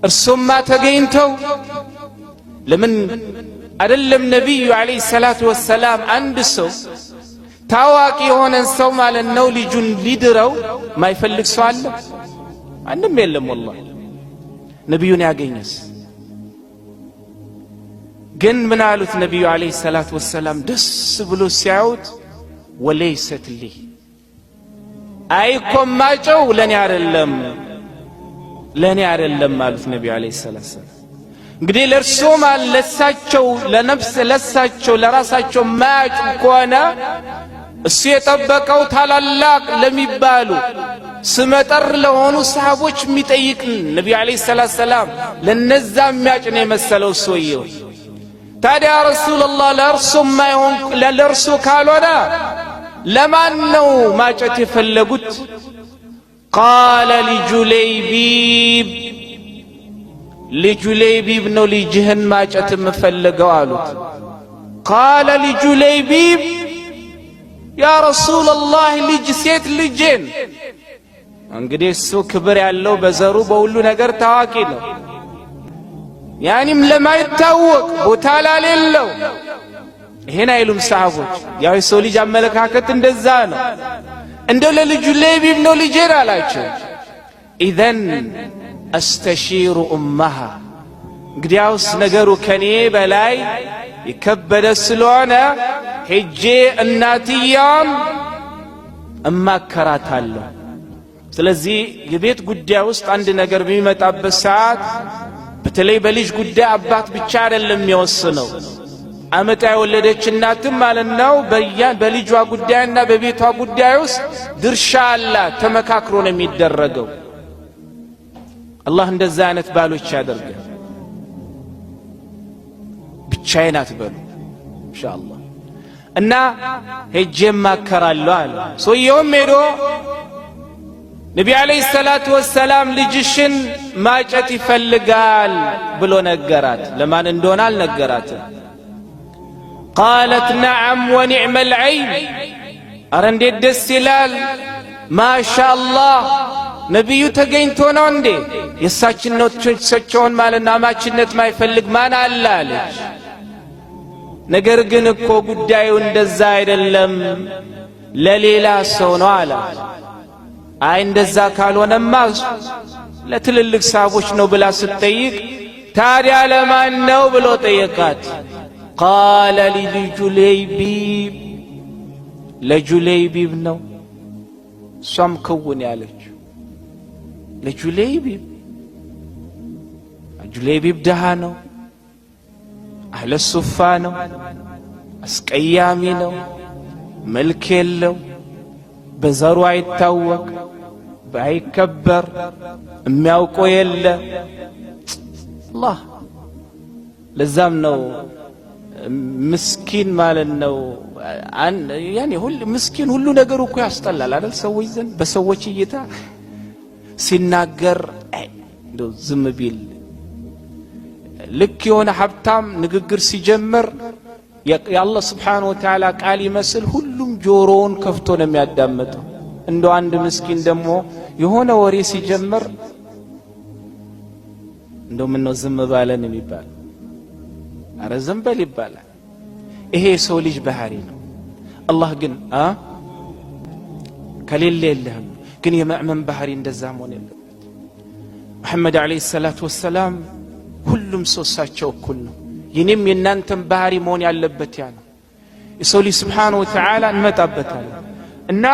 እርሱማ ተገኝተው ለምን አይደለም ነብዩ አለይሂ ሰላቱ ወሰላም አንድ ሰው ታዋቂ የሆነን ሰው ማለት ነው ልጁን ሊድረው ማይፈልግ ሰው አለ? አንድም የለም والله ነብዩን ያገኘስ ግን ምን አሉት ነብዩ አለይሂ ሰላቱ ወሰላም ደስ ብሎ ሲያዩት ወለይሰት ሊ አይኮም ማጨው ለኔ አይደለም አሉት ነብዩ አለይሂ ሰላቱ ወሰላም እንግዲህ ለርሱ ማለሳቸው ለነፍስ ለሳቸው ለራሳቸው ማጭ ከሆነ እሱ የጠበቀው ታላላቅ ለሚባሉ ስመጠር ለሆኑ ሰሃቦች የሚጠይቅ ነብዩ አለይሂ ሰላቱ ወሰላም ለነዛ የሚያጭ ነው የመሰለው ሰውየው ታዲያ ረሱላህ ለርሱ ማይሆን ለርሱ ካልሆነ ለማን ነው ማጨት የፈለጉት? ቃለ لجليبيب ነው ልጅህን ማጨት የምፈልገው አሉት። ቃለ لجليبيب ያ ረሱላህ ልጅ ሴት ልጅን እንግዲህ እሱ ክብር ያለው በዘሩ በሁሉ ነገር ታዋቂ ነው ያኒም ለማይታወቅ ቦታ ላሌለው ይሄን አይሉም ሰሃቦች ያው የሰው ልጅ አመለካከት እንደዛ ነው እንደው ለልጁሌቢብ ነው ልጅን አላቸው ኢዘን አስተሺሩ ኡማሃ እንግዲያውስ ነገሩ ከኔ በላይ ይከበደ ስለሆነ ሄጄ እናትያም እማከራታለሁ ስለዚህ የቤት ጉዳይ ውስጥ አንድ ነገር በሚመጣበት ሰዓት በተለይ በልጅ ጉዳይ አባት ብቻ አይደለም የሚወስነው አመጣ የወለደች እናትም ማለት ነው በልጇ ጉዳይና በቤቷ ጉዳይ ውስጥ ድርሻ አላት ተመካክሮ ነው የሚደረገው አላህ እንደዛ አይነት ባሎች ያደርጋል ብቻዬን አትበሉ ኢንሻአላህ እና ሄጄ ማከራለሁ አለ ሰውየውም ሄዶ ነብዩ አለይሂ ሰላቱ ወሰላም ልጅሽን ማጨት ይፈልጋል ብሎ ነገራት ለማን እንደሆነ አልነገራትም قالت نعم ونعم العين ኧረ እንዴት ደስ ይላል ማሻአላህ ነብዩ ተገኝቶ ነው እንዴ የሳችን ነው ተቸቸውን ማለና ማችነት ማይፈልግ ማን አለ አለች ነገር ግን እኮ ጉዳዩ እንደዛ አይደለም ለሌላ ሰው ነው አለ አይ እንደዛ ካልሆነማ ለትልልቅ ሰሃቦች ነው ብላ ስትጠይቅ ታዲያ ለማን ነው ብሎ ጠየቃት قال لجليبيب ለጁለይቢብ ነው ሷም ከውን ያለች ለጁለይቢብ ደሃ ነው አህለ ሱፋ ነው አስቀያሚ ነው መልክ የለው በዘሩ አይታወቅ ባይከበር የሚያውቀው የለ አላህ ለዛም ነው ምስኪን ማለት ነው ያኔ ሁሉ ምስኪን ሁሉ ነገር እኮ ያስጠላል አይደል ሰዎች ዘንድ በሰዎች እይታ ሲናገር እንደው ዝም ቢል ልክ የሆነ ሀብታም ንግግር ሲጀምር የአላህ Subhanahu Wa Ta'ala ቃል ይመስል ሁሉም ጆሮውን ከፍቶ ነው የሚያዳምጠው እንደው አንድ ምስኪን ደግሞ የሆነ ወሬ ሲጀምር እንደው ምን ነው ዝም ባለን የሚባል አረ ዘንበል ይባላል ይሄ ሰው ልጅ ባህሪ ነው አላህ ግን ከሌለ የለህም ግን የመዕመን ባህሪ እንደዛ መሆን የለበት መሐመድ አለይሂ ሰላቱ ወሰላም ሁሉም ሰው እሳቸው እኩል ነው የኔም የናንተም ባህሪ መሆን ያለበት ያ ነው የሰው ልጅ Subhanahu Wa Ta'ala እንመጣበታለን እና